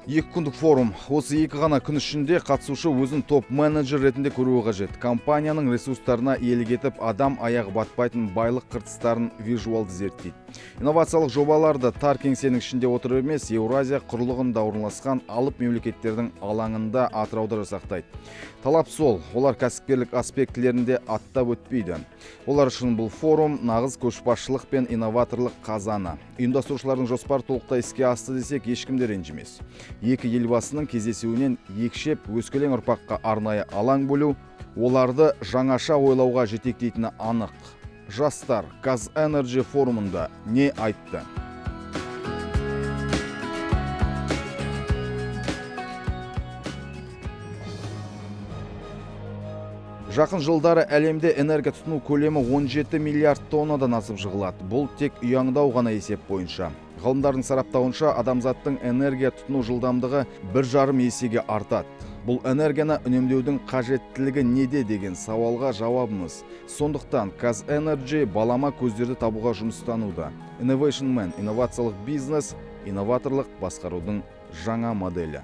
Екі күндік форум. Осы екі ғана күн ішінде қатысушы өзін топ менеджер ретінде көруі қажет. Компанияның ресурстарына иелік етіп, адам аяғы батпайтын байлық қыртыстарын визуалды зерттейді. Инновациялық жобаларды тар кеңсенің ішінде отырып емес, Еуразия құрлығында орналасқан алып мемлекеттердің алаңында Атырауда жасақтайды. Талап сол, олар кәсіпкерлік аспектілерінде аттап өтпейді. Олар үшін бұл форум нағыз көшбасшылық пен инноваторлық қазаны. Ұйымдастырушылардың жоспары толықтай іске асты десек, ешкімде ренжімес. Екі елбасының кездесуінен екшеп өскелең ұрпаққа арнайы алаң бөлу, оларды жаңаша ойлауға жетектейтіні анық. Жастар Казэнерджи форумында не айтты? Жақын жылдары әлемде энергия тұтыну көлемі 17 миллиард тоннадан асып жығылады. Бұл тек ұяңдау ғана есеп бойынша. Ғалымдардың сараптауынша адамзаттың энергия тұтыну жылдамдығы 1,5 есеге артады. Бұл энергияны үнемдеудің қажеттілігі неде деген сауалға жауабымыз. Сондықтан Казэнерджи балама көздерді табуға жұмыстануда. Innovation Man, инновациялық бизнес, инноваторлық басқарудың жаңа моделі.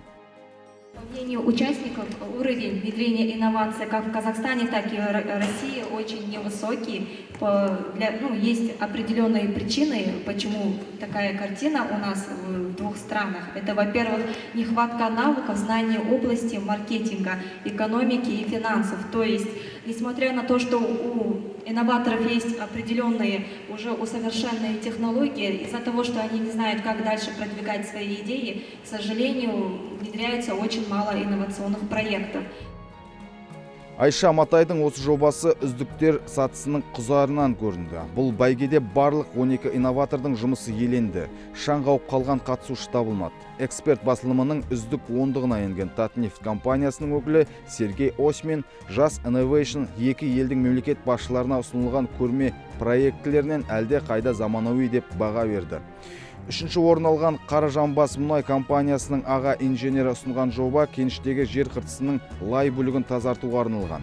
По мнению участников, уровень внедрения инноваций как в Казахстане, так и в России очень невысокий. Есть определенные причины, почему такая картина у нас в двух странах. Это, во-первых, нехватка навыков, знаний области маркетинга, экономики и финансов. То есть, несмотря на то, что у инноваторов есть определенные уже усовершенные технологии, из-за того, что они не знают, как дальше продвигать свои идеи, к сожалению, внедряется очень мало инновационных проектов. Айша Матайдың осы жобасы үздіктер сатысының құзарынан көрінді. Бұл бәйгеде барлық 12 инноватордың жұмысы еленді. Шаң қауып қалған қатысушы табылмады. Эксперт басылымының үздік 10-ығына енген Татнефть компаниясының өкілі Сергей Осьмин жас Innovation екі елдің мемлекет басшыларына ұсынылған көрме проектілерінен әлде қайда заманауи деп баға берді. Үшінші орын алған Қаражанбас мұнай компаниясының аға инженері ұсынған жоба кеніштегі жер қыртысының лай бөлігін тазартуға арналған.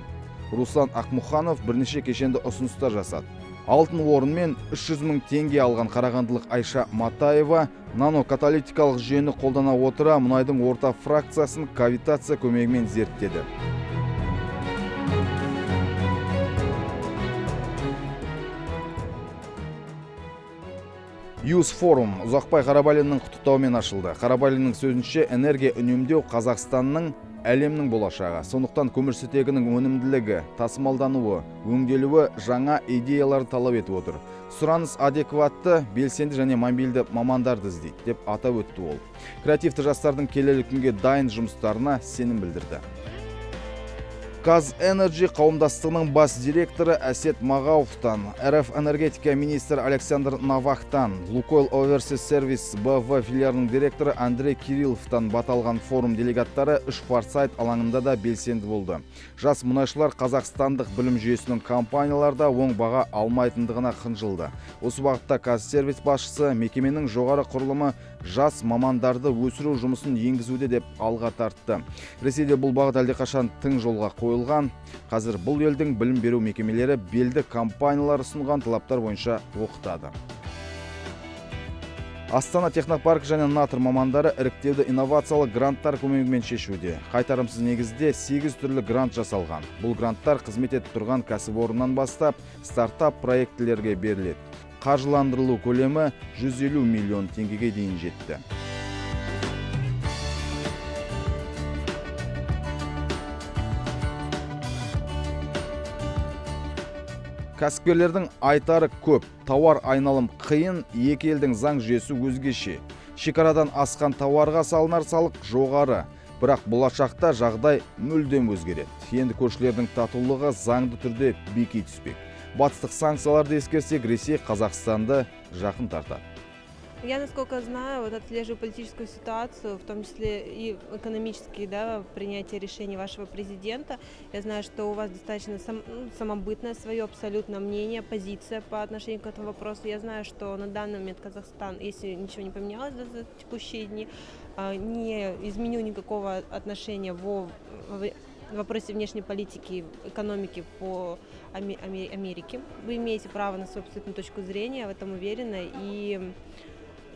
Руслан Ақмұханов бірнеше кешенді ұсыныстар жасады. Алтын орынмен 300 мың теңге алған қарағандылық Айша Матаева нанокаталитикалық жүйені қолдана отыра мұнайдың орта фракциясын кавитация көмегімен зерттеді. Юз форум Ұзақбай Қарабалиннің құттықтауымен ашылды. Қарабалиннің сөзінше энергия үнемдеу Қазақстанның әлемнің болашағы. Сондықтан көмірсутегінің өнімділігі, тасымалдануы, өңделуі жаңа идеяларды талап етіп отыр. Сұраныс адекватты, белсенді және мобильді мамандарды іздейді деп атап өтті ол. Креативті жастардың келелі күнге дайын жұмыстарына сенім білдірді. Казэнерджи қауымдастығының бас директоры Әсет Мағауовтан, РФ энергетика министрі Александр Навахтан, Лукойл Overseas Service БВ филиалының директоры Андрей Кирилловтан баталған форум делегаттары үш форсайт алаңында да белсенді болды. Жас мұнайшылар қазақстандық білім жүйесінің компанияларда оң баға алмайтындығына қынжылды. Осы бағытта Казсервис басшысы мекеменің жоғары құрылымы жас мамандарды өсіру жұмысын енгізуде деп алға тартты. Ресейде бұл бағыт әлдеқашан тың жолға қойылған. Қазір бұл елдің білім беру мекемелері белді компаниялар ұсынған талаптар бойынша оқытады. Астана технопарк және Натр мамандары іріктеуді инновациялық гранттар көмегімен шешуде. Қайтарымсыз негізде 8 түрлі грант жасалған. Бұл гранттар қызмет етіп тұрған кәсіпорыннан бастап стартап проектілерге беріледі. Қаржыландырылу көлемі 150 миллион теңгеге дейін жетті. Кәсіпкерлердің айтары көп, тауар айналым қиын, екі елдің заң жүйесі өзгеше. Шекарадан асқан тауарға салынар салық жоғары, бірақ болашақта жағдай мүлдем өзгереді. Енді көршілердің татулығы заңды түрде беки түспек. Батыстық санкцияларды ескерсек, Ресей Қазақстанды жақын тартады. Я, насколько знаю, отслеживаю политическую ситуацию, в том числе и экономические принятия решений вашего президента. Я знаю, что у вас достаточно самобытное свое абсолютно мнение, позиция по отношению к этому вопросу. Я знаю, что на данный момент Казахстан, если ничего не поменялось за текущие дни, не изменил никакого отношения в вопросе внешней политики, экономики по Америке. Вы имеете право на свою абсолютную точку зрения, в этом уверена. И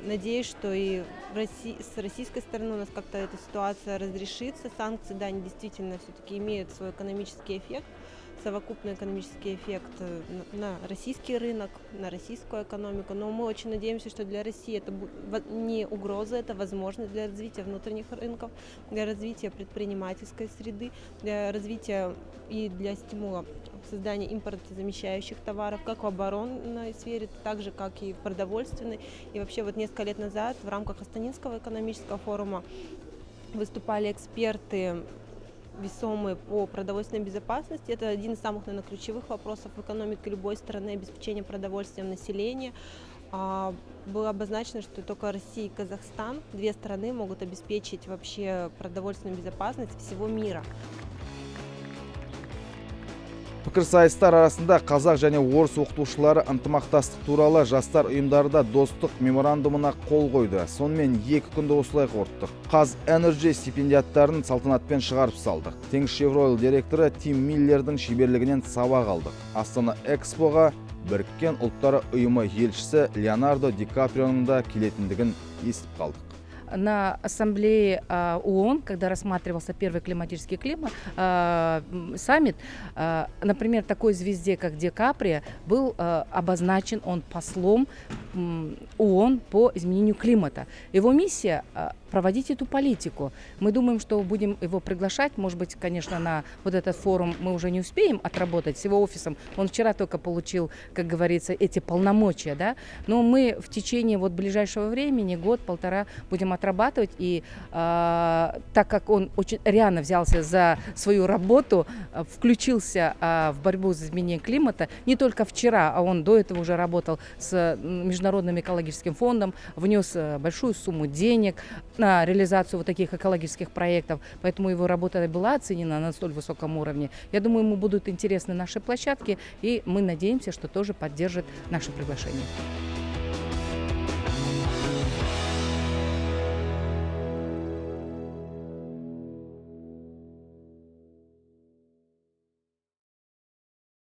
надеюсь, что и с российской стороны у нас как-то эта ситуация разрешится. Санкции, да, они действительно все-таки имеют свой экономический эффект, совокупный экономический эффект на российский рынок, на российскую экономику. Но мы очень надеемся, что для России это не угроза, это возможность для развития внутренних рынков, для развития предпринимательской среды, для развития и для стимула создания импортозамещающих товаров, как в оборонной сфере, так же, как и в продовольственной. И вообще вот несколько лет назад в рамках Астанинского экономического форума выступали эксперты весомые по продовольственной безопасности. Это один из самых, наверное, ключевых вопросов в экономике любой страны — обеспечение продовольствием населения. Было обозначено, что только Россия и Казахстан, две страны, могут обеспечить вообще продовольственную безопасность всего мира. Пікірсайыстар арасында қазақ және орыс оқытушылары ынтымақтастық туралы жастар ұйымдарда достық меморандумына қол қойды. Сонымен 2 күнді осылай қорыттық. Қазэнерджи стипендиаттарын салтанатпен шығарып салдық. Теңізшевройл директоры Тим Миллердің шеберлігінен сабақ алдық. Астана Экспоға Біріккен ұлттар ұйымы елшісі Леонардо Ди Каприоның да келетіндігін естіп қалдық. На ассамблее ООН, когда рассматривался первый климатический саммит, например, такой звезде, как Ди Каприо, был обозначен он послом ООН по изменению климата. Его миссия — проводить эту политику. Мы думаем, что будем его приглашать. Может быть, конечно, на вот этот форум мы уже не успеем отработать с его офисом. Он вчера только получил, как говорится, эти полномочия, да? Но мы в течение вот ближайшего времени, год-полтора, будем отрабатывать. И так как он очень рьяно взялся за свою работу, включился в борьбу за изменение климата, не только вчера, а он до этого уже работал с Международным экологическим фондом, внес большую сумму денег на реализацию вот таких экологических проектов, поэтому его работа была оценена на столь высоком уровне. Я думаю, ему будут интересны наши площадки, и мы надеемся, что тоже поддержит наше приглашение.